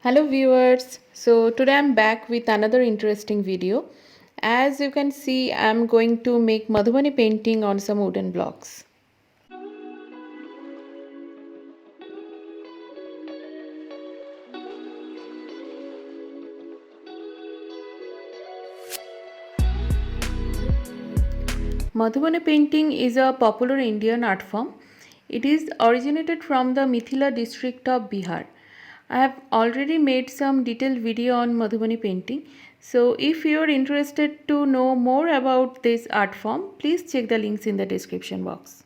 Hello viewers, so today I'm back with another interesting video. As you can see, I'm going to make Madhubani painting on some wooden blocks. Madhubani painting is a popular Indian art form. It is originated from the Mithila district of Bihar. I have already made some detailed video on Madhubani painting. So if you are interested to know more about this art form, please check the links in the description box.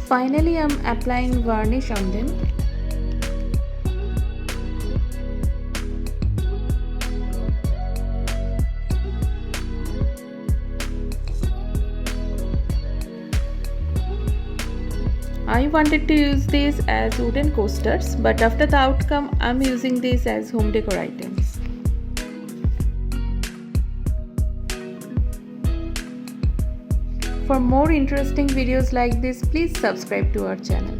Finally, I'm applying varnish on them. I wanted to use these as wooden coasters, but after the outcome, I'm using these as home decor items. For more interesting videos like this, please subscribe to our channel.